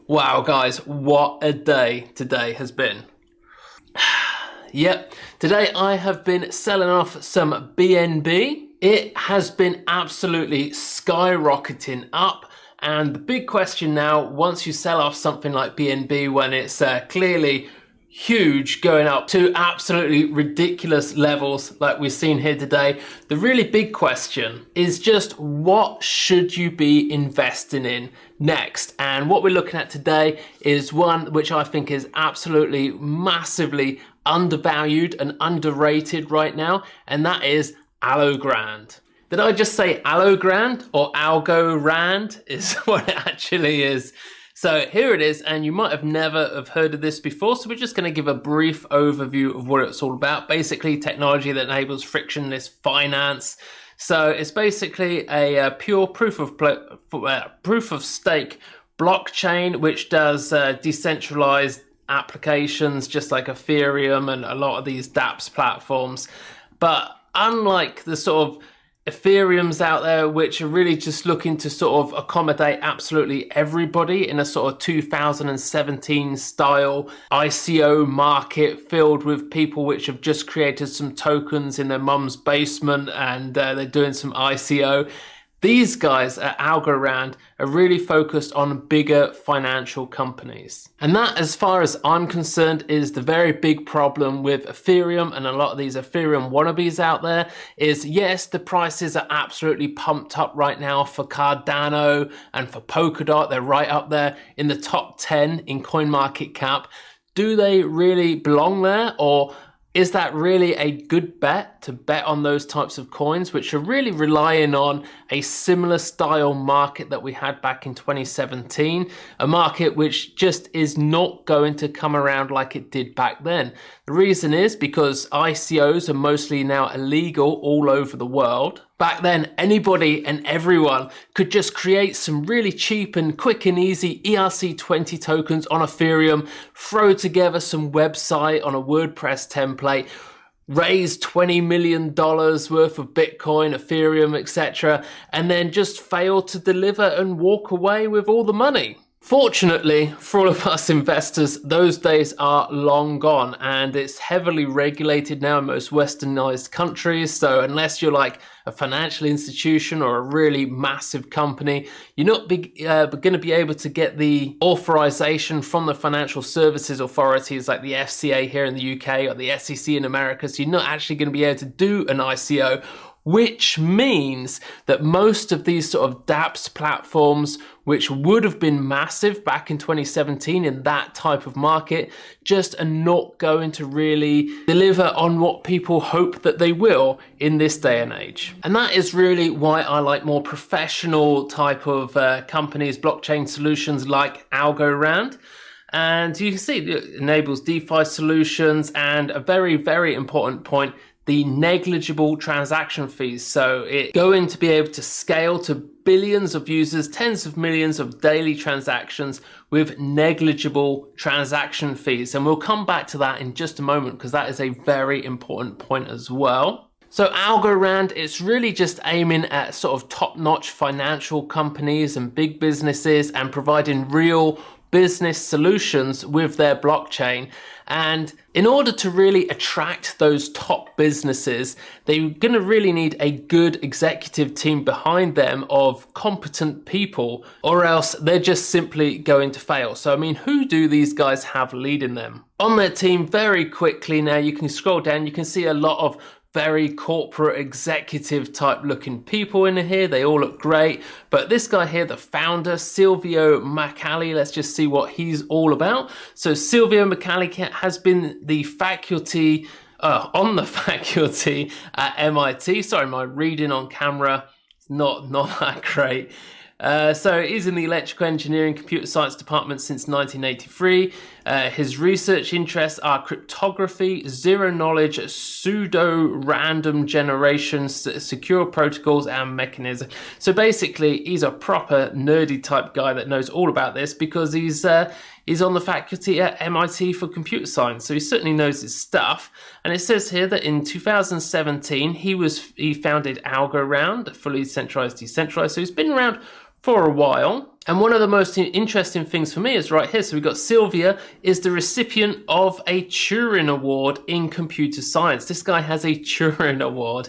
Wow, guys, what a day today has been. Yep, today I have been selling off some BNB. It has been absolutely skyrocketing up. And the big question now, once you sell off something like BNB when it's clearly huge, going up to absolutely ridiculous levels like we've seen here today, the really big question is just what should you be investing in next? And what we're looking at today is one which I think is absolutely massively undervalued and underrated right now, and that is Algorand. Did I just say Algorand or Algorand is what it actually is? So here it is, and you might have never have heard of this before, so we're just going to give a brief overview of what it's all about. Basically, technology that enables frictionless finance. So it's basically a pure proof of stake blockchain, which does decentralized applications just like Ethereum and a lot of these dApps platforms. But unlike the sort of Ethereums out there, which are really just looking to sort of accommodate absolutely everybody in a sort of 2017 style ICO market filled with people which have just created some tokens in their mum's basement and they're doing some ICO. These guys at Algorand are really focused on bigger financial companies. And that, as far as I'm concerned, is the very big problem with Ethereum and a lot of these Ethereum wannabes out there is, yes, the prices are absolutely pumped up right now for Cardano and for Polkadot. They're right up there in the top 10 in CoinMarketCap. Do they really belong there, or is that really a good bet to bet on those types of coins, which are really relying on a similar style market that we had back in 2017, a market which just is not going to come around like it did back then? The reason is because ICOs are mostly now illegal all over the world. Back then, anybody and everyone could just create some really cheap and quick and easy ERC20 tokens on Ethereum, throw together some website on a WordPress template, raise $20 million worth of Bitcoin, Ethereum, etc., and then just fail to deliver and walk away with all the money. Fortunately, for all of us investors, those days are long gone, and it's heavily regulated now in most westernized countries. So unless you're like a financial institution or a really massive company, you're not going to be able to get the authorization from the financial services authorities like the FCA here in the UK or the SEC in America. So you're not actually going to be able to do an ICO, which means that most of these sort of dApps platforms, which would have been massive back in 2017 in that type of market, just are not going to really deliver on what people hope that they will in this day and age. And that is really why I like more professional type of companies, blockchain solutions like Algorand. And you can see it enables DeFi solutions, and a very, very important point, the negligible transaction fees. So it's going to be able to scale to billions of users, tens of millions of daily transactions with negligible transaction fees. And we'll come back to that in just a moment because that is a very important point as well. So Algorand, it's really just aiming at sort of top-notch financial companies and big businesses and providing real business solutions with their blockchain. And in order to really attract those top businesses, they're going to really need a good executive team behind them of competent people, or else they're just simply going to fail. So, I mean, who do these guys have leading them? On their team, very quickly now, you can scroll down, you can see a lot of very corporate executive type looking people in here. They all look great. But this guy here, the founder, Silvio Macali, let's just see what he's all about. So Silvio Macali has been the faculty, on the faculty at MIT. Sorry, my reading on camera is not that great. So he's in the electrical engineering computer science department since 1983. His research interests are cryptography, zero knowledge, pseudo random generation, secure protocols and mechanisms. So basically he's a proper nerdy type guy that knows all about this because he's on the faculty at MIT for computer science, so he certainly knows his stuff. And it says here that in 2017 he founded Algorand, fully centralized, decentralized. So he's been around for a while. And one of the most interesting things for me is right here. So we've got Sylvia is the recipient of a Turing Award in computer science. This guy has a Turing Award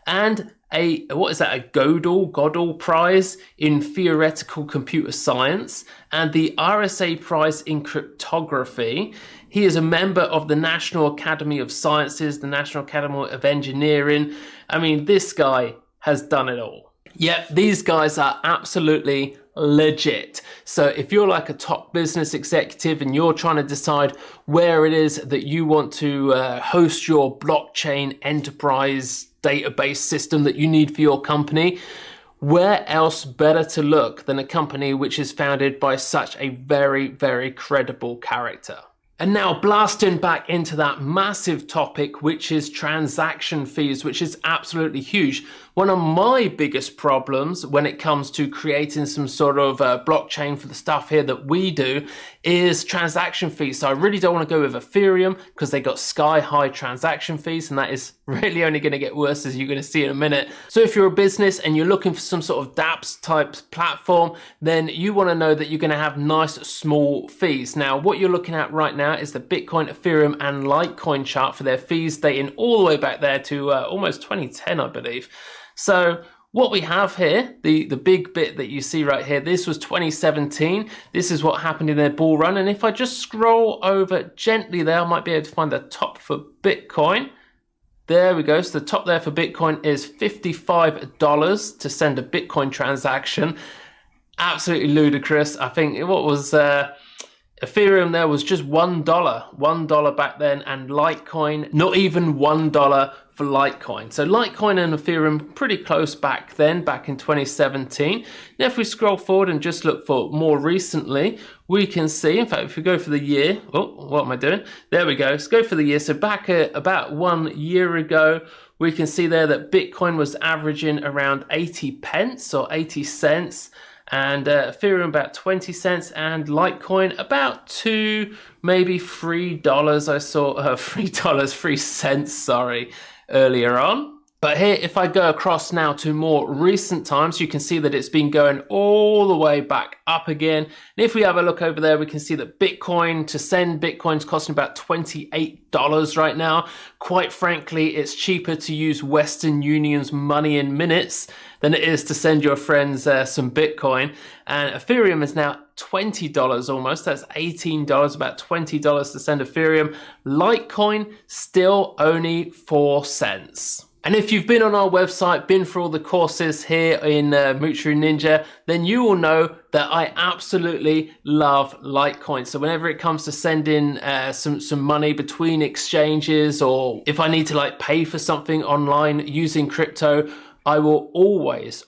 and a Godel Prize in theoretical computer science and the RSA Prize in cryptography. He is a member of the National Academy of Sciences, the National Academy of Engineering. I mean, this guy has done it all. Yeah, these guys are absolutely legit. So if you're like a top business executive and you're trying to decide where it is that you want to host your blockchain enterprise database system that you need for your company, where else better to look than a company which is founded by such a very, very credible character? And now blasting back into that massive topic, which is transaction fees, which is absolutely huge. One of my biggest problems when it comes to creating some sort of blockchain for the stuff here that we do is transaction fees. So I really don't want to go with Ethereum because they got sky high transaction fees, and that is really only going to get worse, as you're going to see in a minute. So if you're a business and you're looking for some sort of dApps type platform, then you want to know that you're going to have nice small fees. Now, what you're looking at right now is the Bitcoin, Ethereum and Litecoin chart for their fees dating all the way back there to almost 2010, I believe. So what we have here, the big bit that you see right here, this was 2017. This is what happened in their bull run. And if I just scroll over gently there, I might be able to find the top for Bitcoin. There we go. So the top there for Bitcoin is $55 to send a Bitcoin transaction. Absolutely ludicrous. I think what was Ethereum there was just $1 back then, and Litecoin, not even $1 for Litecoin. So Litecoin and Ethereum pretty close back then, back in 2017. Now if we scroll forward and just look for more recently, we can see, in fact, if we go for the year, oh, what am I doing? There we go, let's go for the year. So back about 1 year ago, we can see there that Bitcoin was averaging around 80 pence or 80 cents. And Ethereum about 20 cents, and Litecoin about $2, maybe $3. I saw $3 sorry, earlier on. But here, if I go across now to more recent times, you can see that it's been going all the way back up again. And if we have a look over there, we can see that Bitcoin, to send Bitcoin is costing about $28 right now. Quite frankly, it's cheaper to use Western Union's money in minutes than it is to send your friends some Bitcoin. And Ethereum is now $20 almost. That's $18, about $20 to send Ethereum. Litecoin still only 4 cents. And if you've been on our website, been through all the courses here in Mutual Ninja, then you will know that I absolutely love Litecoin. So whenever it comes to sending some money between exchanges, or if I need to like pay for something online using crypto, I will always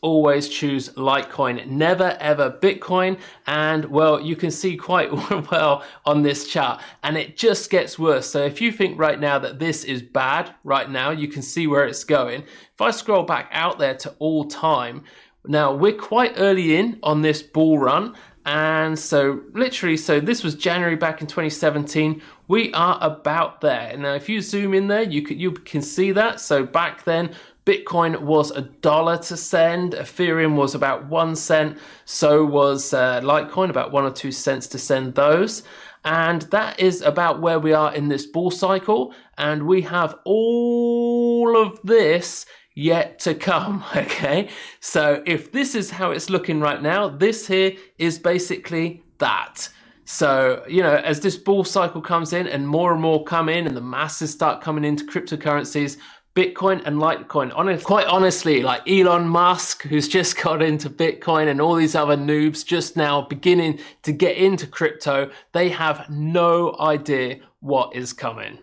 choose Litecoin, never ever Bitcoin. And well, you can see quite well on this chart, and it just gets worse. So if you think right now that this is bad right now, you can see where it's going. If I scroll back out there to all time, now we're quite early in on this bull run. And so literally, so this was January back in 2017. We are about there. Now, if you zoom in there, you can see that. So back then, Bitcoin was $1 to send. Ethereum was about 1 cent. So was Litecoin, about 1 or 2 cents to send those. And that is about where we are in this bull cycle. And we have all of this yet to come, okay? So if this is how it's looking right now, this here is basically that. So, you know, as this bull cycle comes in and more come in and the masses start coming into cryptocurrencies, Bitcoin and Litecoin, quite honestly, like Elon Musk, who's just got into Bitcoin, and all these other noobs just now beginning to get into crypto, they have no idea what is coming.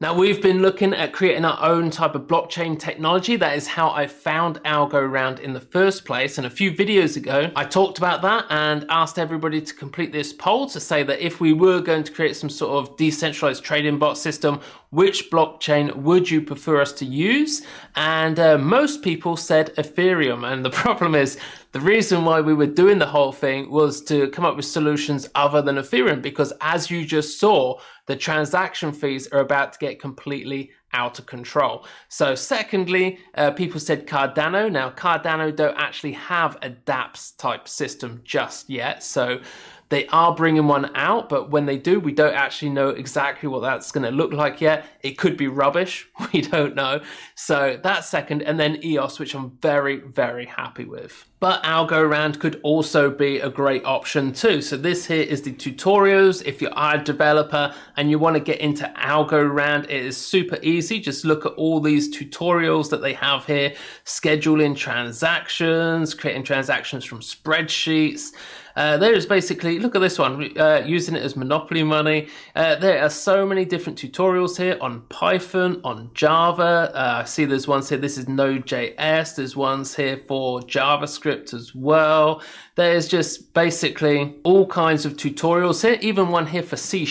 Now, we've been looking at creating our own type of blockchain technology. That is how I found Algorand in the first place. And a few videos ago, I talked about that and asked everybody to complete this poll to say that if we were going to create some sort of decentralized trading bot system, which blockchain would you prefer us to use? And most people said Ethereum. And the problem is, the reason why we were doing the whole thing was to come up with solutions other than Ethereum, because as you just saw, the transaction fees are about to get completely out of control. So secondly, people said Cardano. Now Cardano don't actually have a dApps type system just yet, so they are bringing one out, but when they do, we don't actually know exactly what that's going to look like yet. It could be rubbish. We don't know. So that's second. And then EOS, which I'm very, very happy with. But Algorand could also be a great option too. So this here is the tutorials. If you're a developer and you want to get into Algorand, it is super easy. Just look at all these tutorials that they have here. Scheduling transactions, creating transactions from spreadsheets. There is basically, look at this one, using it as Monopoly money. There are so many different tutorials here on Python, on Java. I see there's ones here, this is Node.js. There's ones here for JavaScript as well. There's just basically all kinds of tutorials here, even one here for C#.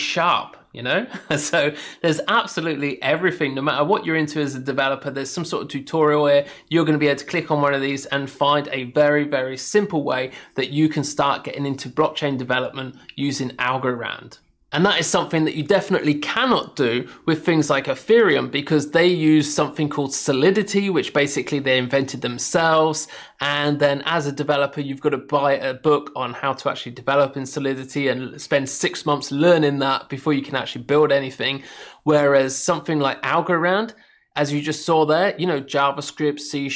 You know, so there's absolutely everything. No matter what you're into as a developer, there's some sort of tutorial where you're going to be able to click on one of these and find a very, very simple way that you can start getting into blockchain development using Algorand. And that is something that you definitely cannot do with things like Ethereum, because they use something called Solidity, which basically they invented themselves. And then as a developer, you've got to buy a book on how to actually develop in Solidity and spend 6 months learning that before you can actually build anything. Whereas something like Algorand, as you just saw there, you know, JavaScript, C#,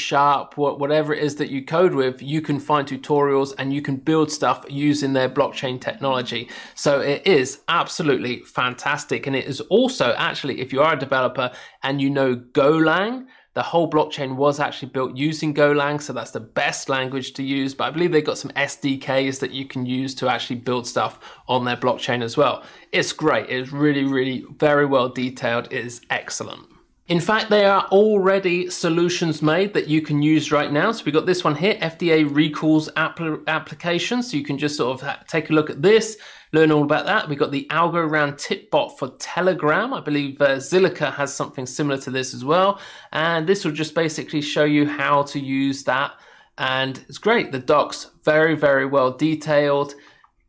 whatever it is that you code with, you can find tutorials and you can build stuff using their blockchain technology. So it is absolutely fantastic. And it is also actually, if you are a developer and you know Golang, the whole blockchain was actually built using Golang, so that's the best language to use. But I believe they've got some SDKs that you can use to actually build stuff on their blockchain as well. It's great. It's really, really very well detailed. It is excellent. In fact, there are already solutions made that you can use right now. So we've got this one here, FDA recalls application. So you can just sort of take a look at this, learn all about that. We've got the Algorand tip bot for Telegram. I believe Zilliqa has something similar to this as well. And this will just basically show you how to use that. And it's great. The docs, very, very well detailed,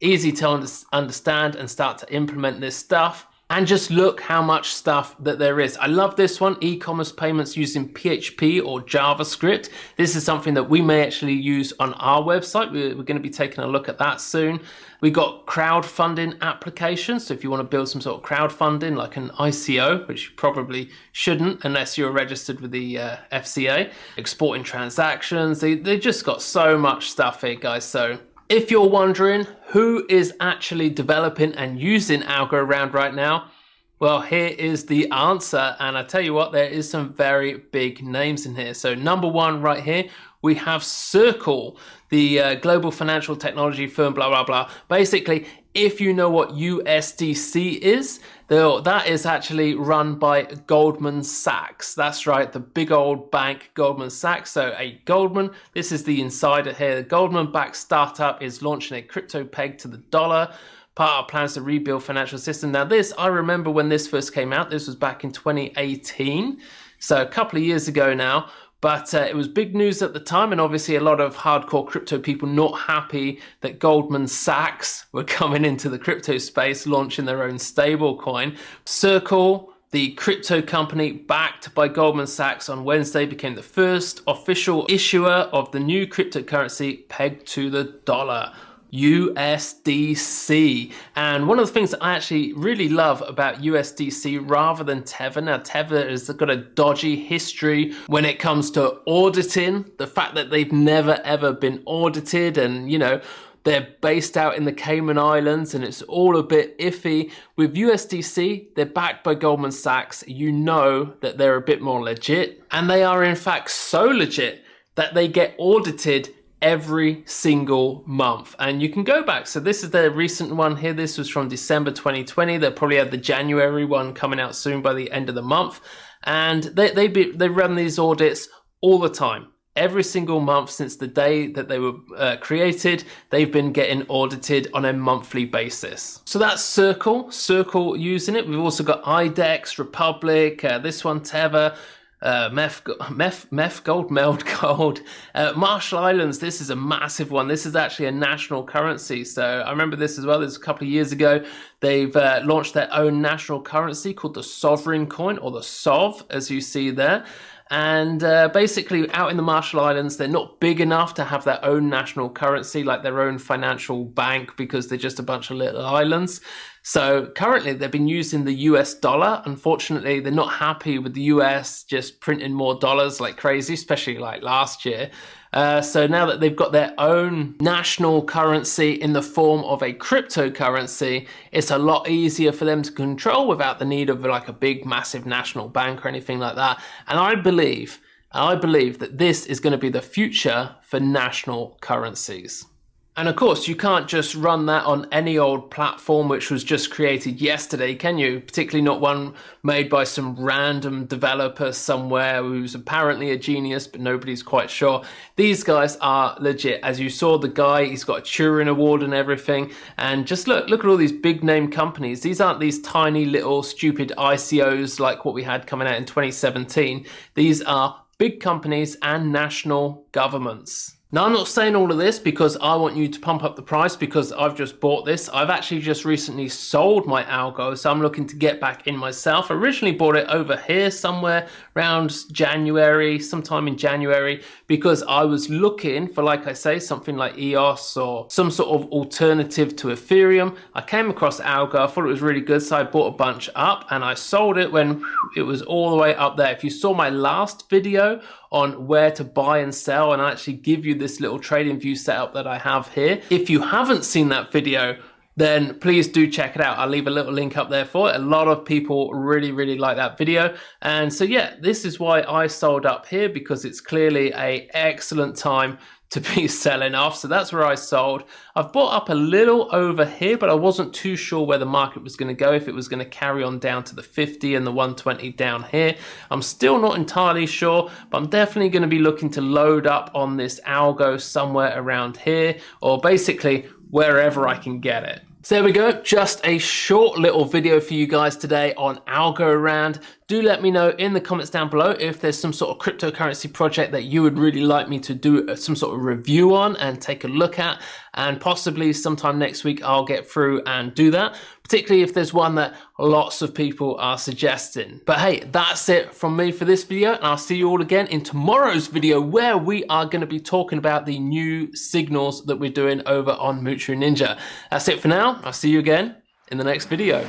easy to understand and start to implement this stuff. And just look how much stuff that there is. I love this one, e-commerce payments using PHP or JavaScript. This is something that we may actually use on our website. We're going to be taking a look at that soon. We got crowdfunding applications. So if you want to build some sort of crowdfunding, like an ICO, which you probably shouldn't unless you're registered with the FCA, exporting transactions. They just got so much stuff here, guys. So if you're wondering who is actually developing and using Algorand right now, well, here is the answer. And I tell you what, there is some very big names in here. So number one right here, we have Circle, the global financial technology firm, blah, blah, blah. Basically, if you know what USDC is, that is actually run by Goldman Sachs. That's right, the big old bank, Goldman Sachs. So a Goldman, this is the insider here. The Goldman-backed startup is launching a crypto peg to the dollar. Part of plans to rebuild financial system. Now this, I remember when this first came out, this was back in 2018. So a couple of years ago now. But it was big news at the time, and obviously a lot of hardcore crypto people not happy that Goldman Sachs were coming into the crypto space, launching their own stable coin. Circle, the crypto company backed by Goldman Sachs, on Wednesday became the first official issuer of the new cryptocurrency pegged to the dollar. USDC. And one of the things that I actually really love about USDC rather than Tether, now Tether has got a dodgy history when it comes to auditing, the fact that they've never ever been audited, and you know, they're based out in the Cayman Islands and it's all a bit iffy. With USDC, they're backed by Goldman Sachs. You know that they're a bit more legit, and they are in fact so legit that they get audited every single month. And you can go back. So this is the recent one here. This was from December 2020. They'll probably have the January one coming out soon by the end of the month. And they run these audits all the time. Every single month since the day that they were created, they've been getting audited on a monthly basis. So that's Circle using it. We've also got IDEX, Republic, this one, Tether. meth gold, meld gold. Marshall Islands, this is a massive one. This is actually a national currency. So I remember this as well. This was a couple of years ago. They've launched their own national currency called the sovereign coin, or the SOV, as you see there. And basically out in the Marshall Islands, they're not big enough to have their own national currency, like their own financial bank, because they're just a bunch of little islands. So currently they've been using the US dollar. Unfortunately, they're not happy with the US just printing more dollars like crazy, especially like last year. So now that they've got their own national currency in the form of a cryptocurrency, it's a lot easier for them to control without the need of like a big, massive national bank or anything like that. And I believe that this is going to be the future for national currencies. And of course, you can't just run that on any old platform which was just created yesterday, can you? Particularly not one made by some random developer somewhere who's apparently a genius, but nobody's quite sure. These guys are legit. As you saw, the guy, he's got a Turing Award and everything. And just look at all these big name companies. These aren't these tiny little stupid ICOs like what we had coming out in 2017. These are big companies and national governments. Now, I'm not saying all of this because I want you to pump up the price because I've just bought this. I've actually just recently sold my algo, so I'm looking to get back in myself. I originally bought it over here somewhere around January, sometime in January, because I was looking for, like I say, something like EOS or some sort of alternative to Ethereum. I came across algo, I thought it was really good, so I bought a bunch up and I sold it when it was all the way up there. If you saw my last video on where to buy and sell, and I actually give you this little trading view setup that I have here. If you haven't seen that video, then please do check it out. I'll leave a little link up there for it. A lot of people really like that video. And so yeah, this is why I sold up here, because it's clearly an excellent time to be selling off. So that's where I sold. I've bought up a little over here, but I wasn't too sure where the market was going to go, if it was going to carry on down to the 50 and the 120 down here. I'm still not entirely sure, but I'm definitely going to be looking to load up on this algo somewhere around here, or basically wherever I can get it. So there we go, just a short little video for you guys today on Algorand. Do let me know in the comments down below if there's some sort of cryptocurrency project that you would really like me to do some sort of review on and take a look at, and possibly sometime next week I'll get through and do that, particularly if there's one that lots of people are suggesting. But hey, that's it from me for this video, and I'll see you all again in tomorrow's video, where we are going to be talking about the new signals that we're doing over on Mutual Ninja. That's it for now. I'll see you again in the next video.